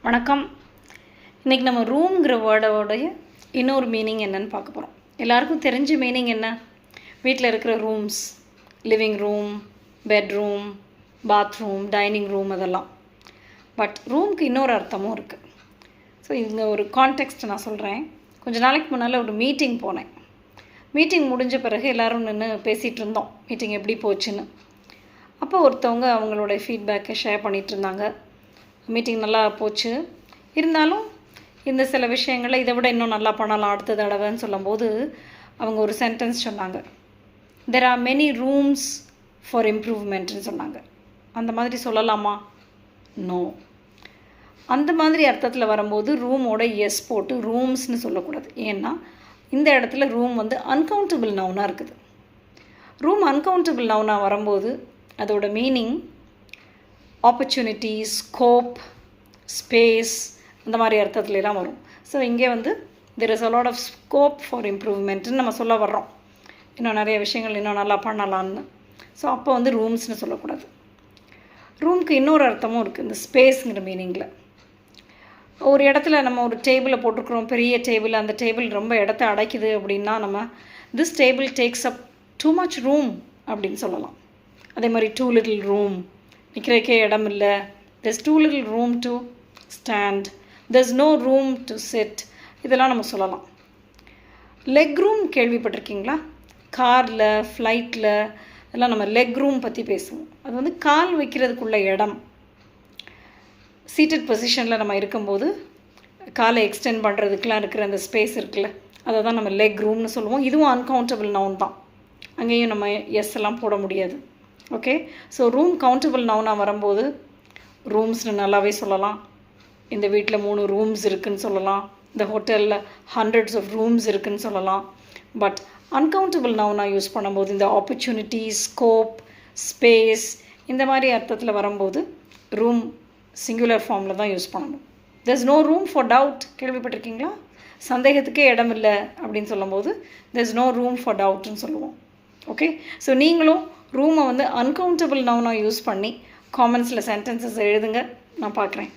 வணக்கம். இன்றைக்கி நம்ம ரூம்ங்கிற வேர்டோடைய இன்னொரு மீனிங் என்னன்னு பார்க்க போகிறோம். எல்லாருக்கும் தெரிஞ்ச மீனிங் என்ன? வீட்டில் இருக்கிற rooms, living room, bedroom, bathroom, dining room, அதெல்லாம். பட் ரூம்க்கு இன்னொரு அர்த்தமும் இருக்குது. ஸோ இந்த ஒரு கான்டெக்ஸ்ட் நான் சொல்கிறேன். கொஞ்ச நாளைக்கு முன்னால் ஒரு மீட்டிங் போனேன். மீட்டிங் முடிஞ்ச பிறகு எல்லோரும் நின்று பேசிகிட்டு இருந்தோம், மீட்டிங் எப்படி போச்சுன்னு. அப்போ ஒருத்தவங்க அவங்களோட ஃபீட்பேக்கை ஷேர் பண்ணிகிட்டு இருந்தாங்க. மீட்டிங் நல்லா போச்சு, இருந்தாலும் இந்த சில விஷயங்களில் இதை விட இன்னும் நல்லா பண்ணலாம் அடுத்த தடவைன்னு சொல்லும்போது அவங்க ஒரு சென்டென்ஸ் சொன்னாங்க. There are many rooms for இம்ப்ரூவ்மெண்ட்னு சொன்னாங்க. அந்த மாதிரி சொல்லலாமா? நோ. அந்த மாதிரி அர்த்தத்தில் வரும்போது ரூமோட எஸ் போட்டு ரூம்ஸ்னு சொல்லக்கூடாது. ஏன்னா இந்த இடத்துல ரூம் வந்து அன்கவுண்டபிள் நவுனாக இருக்குது. ரூம் அன்கவுண்டபிள் நவுனாக வரும்போது அதோட மீனிங் ஆப்பர்ச்சுனிட்டி, ஸ்கோப், ஸ்பேஸ், அந்த மாதிரி அர்த்தத்துலாம் வரும். ஸோ இங்கே வந்து there is a lot of scope for இம்ப்ரூவ்மெண்ட்னு நம்ம சொல்ல வர்றோம். இன்னும் நிறைய விஷயங்கள் இன்னும் நல்லா பண்ணலான்னு. ஸோ அப்போ வந்து ரூம்ஸ்னு சொல்லக்கூடாது. ரூம்க்கு இன்னொரு அர்த்தமும் இருக்குது, இந்த ஸ்பேஸுங்கிற மீனிங்கில். ஒரு இடத்துல நம்ம ஒரு டேபிளை போட்டிருக்கிறோம், பெரிய டேபிள், அந்த டேபிள் ரொம்ப இடத்த அடைக்குது அப்படின்னா நம்ம this table tax up too much room அப்படின்னு சொல்லலாம். அதே மாதிரி டூ லிட்டில் ரூம், நிற்கிறக்கே இடம் இல்லை, there's too little room to stand, there's no room to sit, இதெல்லாம் நம்ம சொல்லலாம். லெக் ரூம் கேள்விப்பட்டிருக்கீங்களா? காரில், ஃப்ளைட்டில் இதெல்லாம் நம்ம லெக் ரூம் பற்றி பேசுவோம். அது வந்து கால் வைக்கிறதுக்குள்ள இடம். சீட்டட் பொசிஷனில் நம்ம இருக்கும்போது காலை எக்ஸ்டெண்ட் பண்ணுறதுக்கெலாம் இருக்கிற அந்த ஸ்பேஸ் இருக்குல்ல, அதை தான் நம்ம லெக் ரூம்னு சொல்லுவோம். இதுவும் அன்கவுண்டபிள் நவுன் தான். அங்கேயும் நம்ம எஸ் எல்லாம் போட முடியாது. ஓகே, ஸோ ரூம் கவுண்டபிள் நவுனாக வரும்போது ரூம்ஸ்னு நல்லாவே சொல்லலாம். இந்த வீட்டில் 3 ரூம்ஸ் இருக்குதுன்னு சொல்லலாம். இந்த ஹோட்டலில் ஹண்ட்ரட்ஸ் ஆஃப் ரூம்ஸ் இருக்குதுன்னு சொல்லலாம். பட் அன்கவுண்டபிள் நவுனாக யூஸ் பண்ணும்போது இந்த ஆப்பர்ச்சுனிட்டி, ஸ்கோப், ஸ்பேஸ், இந்த மாதிரி அர்த்தத்தில் வரும்போது ரூம் சிங்குலர் ஃபார்மில் தான் யூஸ் பண்ணணும். there's no room for doubt கேள்விப்பட்டிருக்கீங்களா? சந்தேகத்துக்கே இடம் இல்லை அப்படின்னு சொல்லும்போது there's no room for doubtன்னு சொல்லுவோம். ஓகே, ஸோ நீங்களும் ரூமை வந்து அன்கவுண்டபிள் நவுனாக யூஸ் பண்ணி காமெண்ட்ஸில் சென்டென்சஸ் எழுதுங்க, நான் பார்க்குறேன்.